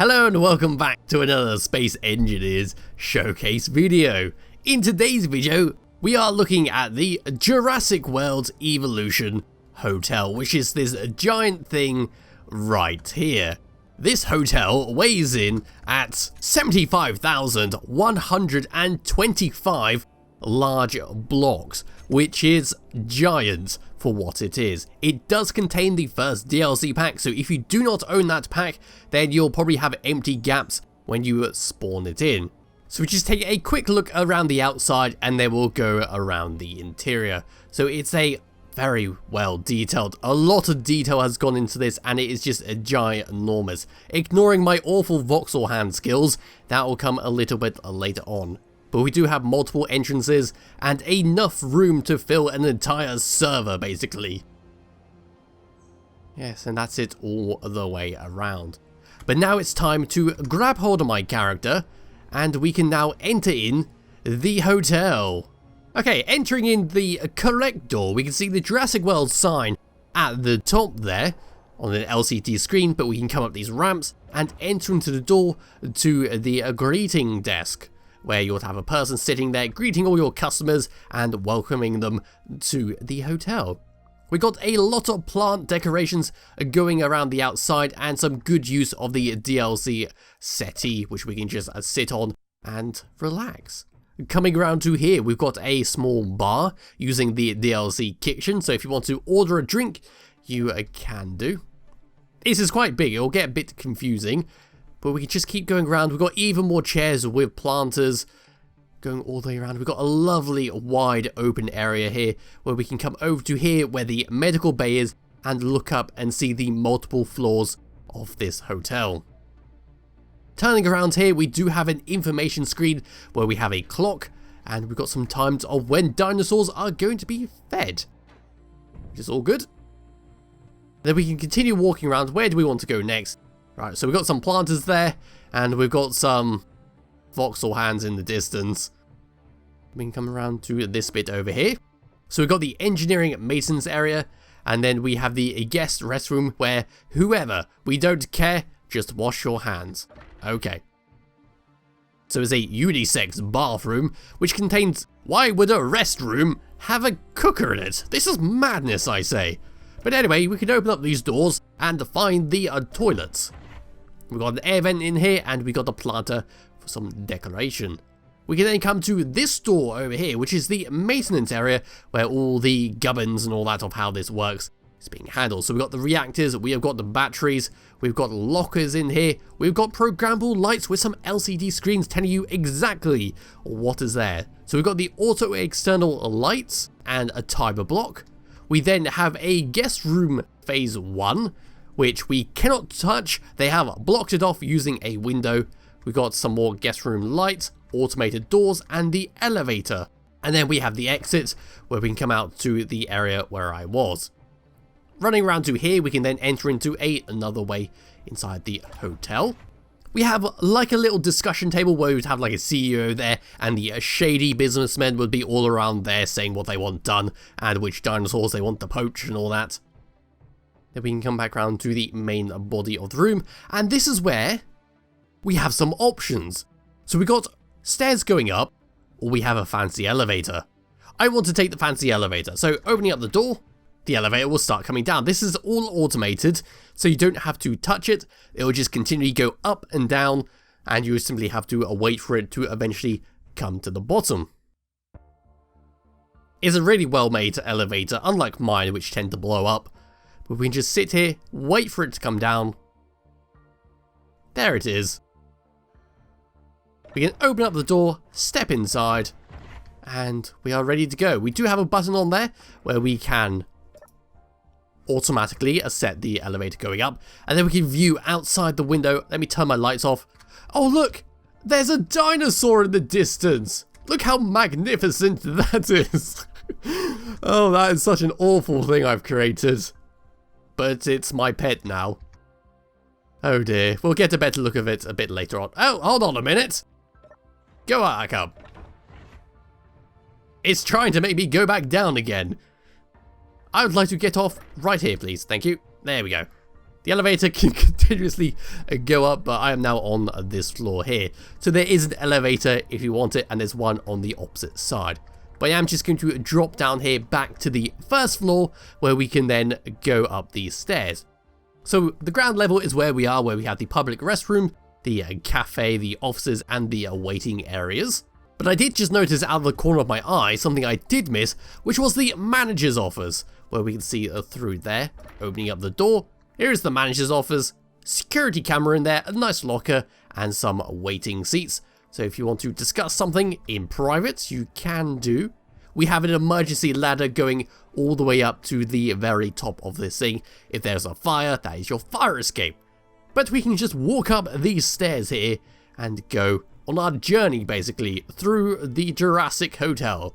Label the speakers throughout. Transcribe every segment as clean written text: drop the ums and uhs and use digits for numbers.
Speaker 1: Hello and welcome back to another Space Engineers showcase video. In today's video, we are looking at the Jurassic World Evolution hotel, which is this giant thing right here. This hotel weighs in at 75,125 large blocks, which is giant for what it is. It does contain the first DLC pack, so if you do not own that pack, then you'll probably have empty gaps when you spawn it in. So we just take a quick look around the outside and then we'll go around the interior. So it's a very well detailed. A lot of detail has gone into this and it is just a ginormous. Ignoring my awful voxel hand skills, that will come a little bit later on. But we do have multiple entrances and enough room to fill an entire server basically. Yes, and that's it all the way around. But now it's time to grab hold of my character and we can now enter in the hotel. Okay, entering in the correct door, we can see the Jurassic World sign at the top there on an LCD screen, but we can come up these ramps and enter into the door to the greeting desk, where you'll have a person sitting there greeting all your customers and welcoming them to the hotel. We got a lot of plant decorations going around the outside and some good use of the DLC settee, which we can just sit on and relax. Coming around to here, we've got a small bar using the DLC kitchen, so if you want to order a drink, you can do. This is quite big, it'll get a bit confusing, but we can just keep going around. We've got even more chairs with planters going all the way around. We've got a lovely wide open area here where we can come over to here where the medical bay is and look up and see the multiple floors of this hotel. Turning around here, we do have an information screen where we have a clock and we've got some times of when dinosaurs are going to be fed, which is all good. Then we can continue walking around. Where do we want to go next? Right, so we've got some planters there, and we've got some voxel hands in the distance. We can come around to this bit over here. So we've got the engineering maintenance area, and then we have the guest restroom where whoever, we don't care, just wash your hands. Okay. So it's a unisex bathroom, which contains, why would a restroom have a cooker in it? This is madness, I say. But anyway, we can open up these doors and find the toilets. We've got an air vent in here and we got a planter for some decoration. We can then come to this door over here, which is the maintenance area where all the gubbins and all that of how this works is being handled. So we've got the reactors, we have got the batteries, we've got lockers in here, we've got programmable lights with some LCD screens telling you exactly what is there. So we've got the auto external lights and a timer block. We then have a guest room phase 1, which we cannot touch. They have blocked it off using a window. We've got some more guest room lights, automated doors, and the elevator. And then we have the exit, where we can come out to the area where I was. Running around to here, we can then enter into another way inside the hotel. We have like a little discussion table where we'd have like a CEO there, and the shady businessmen would be all around there saying what they want done, and which dinosaurs they want to poach and all that. Then we can come back around to the main body of the room, and this is where we have some options. So we got stairs going up, or we have a fancy elevator. I want to take the fancy elevator, so opening up the door, the elevator will start coming down. This is all automated, so you don't have to touch it. It will just continually go up and down, and you simply have to wait for it to eventually come to the bottom. It's a really well made elevator, unlike mine, which tend to blow up. But we can just sit here, wait for it to come down. There it is. We can open up the door, step inside, and we are ready to go. We do have a button on there where we can automatically set the elevator going up, and then we can view outside the window. Let me turn my lights off. Oh look, there's a dinosaur in the distance. Look how magnificent that is. Oh, that is such an awful thing I've created. But it's my pet now. Oh dear, we'll get a better look of it a bit later on. Oh, hold on a minute. Go back up. It's trying to make me go back down again. I would like to get off right here, please. Thank you. There we go. The elevator can continuously go up, but I am now on this floor here. So there is an elevator if you want it, and there's one on the opposite side. But I am just going to drop down here back to the first floor, where we can then go up these stairs. So the ground level is where we are, where we have the public restroom, the cafe, the offices, and the waiting areas. But I did just notice out of the corner of my eye something I did miss, which was the manager's office, where we can see through there. Opening up the door, here is the manager's office, security camera in there, a nice locker, and some waiting seats. So if you want to discuss something in private, you can do. We have an emergency ladder going all the way up to the very top of this thing. If there's a fire, that is your fire escape. But we can just walk up these stairs here and go on our journey, basically, through the Jurassic Hotel.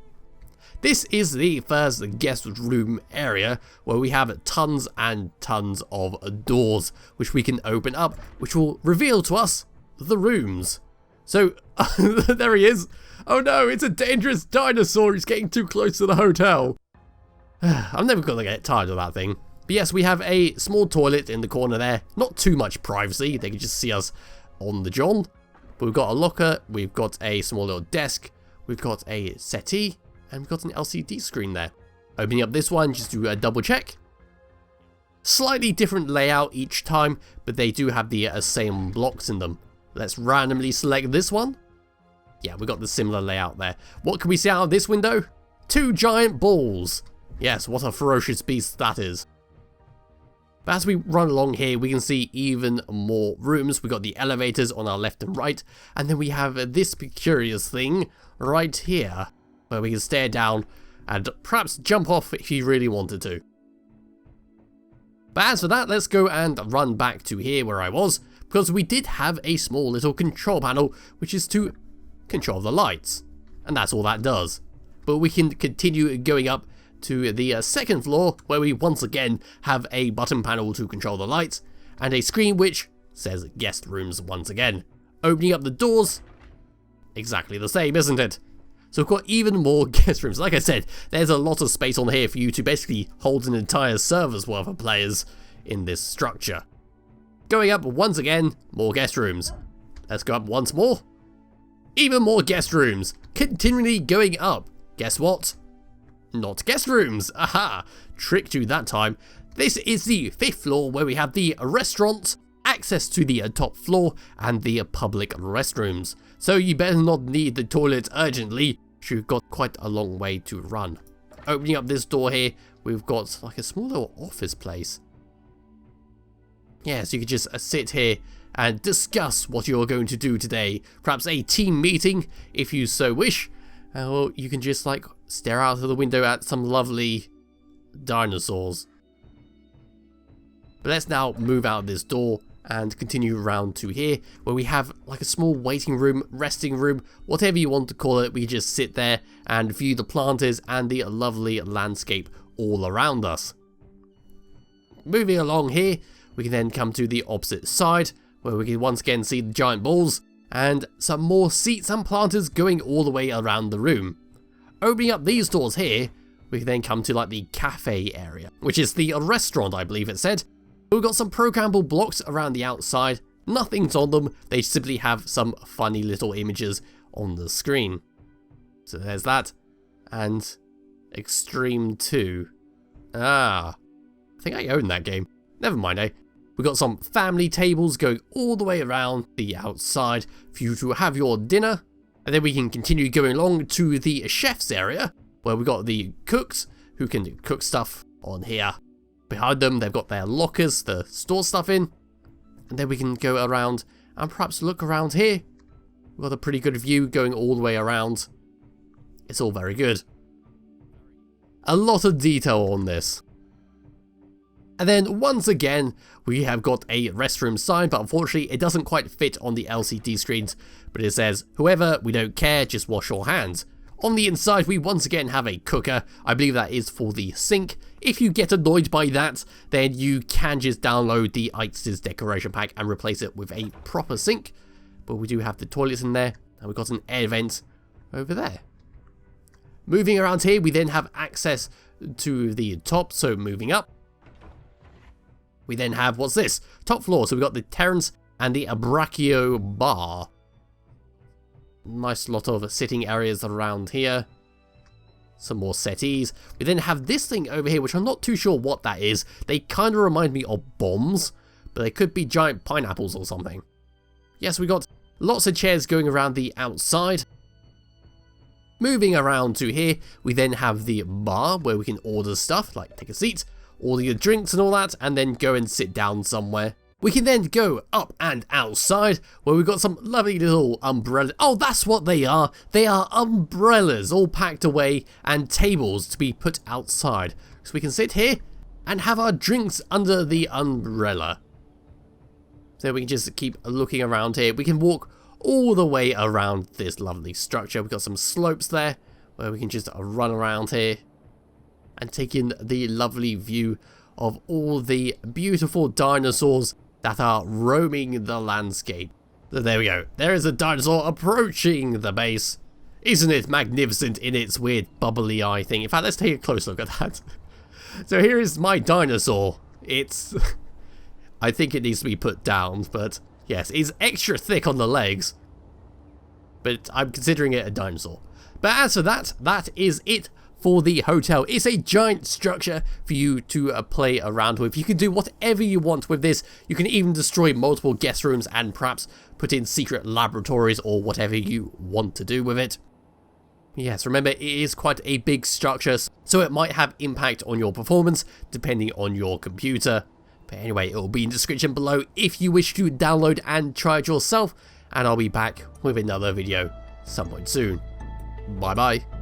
Speaker 1: This is the first guest room area, where we have tons and tons of doors, which we can open up, which will reveal to us the rooms. So, there he is. Oh no, it's a dangerous dinosaur. He's getting too close to the hotel. I'm never going to get tired of that thing. But yes, we have a small toilet in the corner there. Not too much privacy. They can just see us on the john. But we've got a locker. We've got a small little desk. We've got a settee. And we've got an LCD screen there. Opening up this one just to double check. Slightly different layout each time, but they do have the same blocks in them. Let's randomly select this one. Yeah, we got the similar layout there. What can we see out of this window? 2 giant balls. Yes, what a ferocious beast that is. But as we run along here, we can see even more rooms. We got the elevators on our left and right, and then we have this curious thing right here, where we can stare down and perhaps jump off if you really wanted to. But as for that, let's go and run back to here where I was, because we did have a small little control panel, which is to control the lights. And that's all that does. But we can continue going up to the second floor, where we once again have a button panel to control the lights, and a screen which says guest rooms once again. Opening up the doors, exactly the same, isn't it? So we've got even more guest rooms. Like I said, there's a lot of space on here for you to basically hold an entire server's worth of players in this structure. Going up once again, more guest rooms. Let's go up once more. Even more guest rooms. Continually going up. Guess what? Not guest rooms. Aha! Tricked you that time. This is the 5th floor, where we have the restaurant, access to the top floor, and the public restrooms. So you better not need the toilet urgently. You've got quite a long way to run. Opening up this door here, we've got like a small little office place. Yeah, so you could just sit here and discuss what you're going to do today. Perhaps a team meeting, if you so wish. Or you can just like stare out of the window at some lovely dinosaurs. But let's now move out of this door and continue around to here, where we have like a small waiting room, resting room, whatever you want to call it. We just sit there and view the planters and the lovely landscape all around us. Moving along here, we can then come to the opposite side, where we can once again see the giant balls and some more seats and planters going all the way around the room. Opening up these doors here, we can then come to like the cafe area, which is the restaurant, I believe it said. We've got some programmable blocks around the outside. Nothing's on them, they simply have some funny little images on the screen. So there's that. And Extreme 2. Ah, I think I own that game. Never mind, eh? We've got some family tables going all the way around the outside for you to have your dinner. And then we can continue going along to the chef's area, where we've got the cooks who can cook stuff on here. Behind them, they've got their lockers to store stuff in. And then we can go around and perhaps look around here. We've got a pretty good view going all the way around. It's all very good. A lot of detail on this. And then once again, we have got a restroom sign, but unfortunately it doesn't quite fit on the LCD screens. But it says, whoever, we don't care, just wash your hands. On the inside, we once again have a cooker. I believe that is for the sink. If you get annoyed by that, then you can just download the ITS's decoration pack and replace it with a proper sink. But we do have the toilets in there, and we've got an air vent over there. Moving around here, we then have access to the top, so moving up. we then have, what's this? Top floor, so we've got the terrace and the brachio bar. Nice lot of sitting areas around here. Some more settees. We then have this thing over here, which I'm not too sure what that is. They kind of remind me of bombs, but they could be giant pineapples or something. Yes, we got lots of chairs going around the outside. Moving around to here, we then have the bar where we can order stuff, like take a seat, order your drinks and all that, and then go and sit down somewhere. We can then go up and outside, where we've got some lovely little umbrellas. Oh, that's what they are. They are umbrellas, all packed away, and tables to be put outside. So we can sit here and have our drinks under the umbrella. So we can just keep looking around here. We can walk all the way around this lovely structure. We've got some slopes there, where we can just run around here and take in the lovely view of all the beautiful dinosaurs that are roaming the landscape. So there we go. There is a dinosaur approaching the base. Isn't it magnificent in its weird bubbly eye thing? In fact, let's take a close look at that. So here is my dinosaur. It's... I think it needs to be put down, but yes, it's extra thick on the legs. But I'm considering it a dinosaur. But as for that, that is it for the hotel. It's a giant structure for you to play around with. You can do whatever you want with this. You can even destroy multiple guest rooms and perhaps put in secret laboratories or whatever you want to do with it. Yes, remember, it is quite a big structure, so it might have impact on your performance depending on your computer. But anyway, it will be in the description below if you wish to download and try it yourself, and I'll be back with another video some point soon. Bye bye.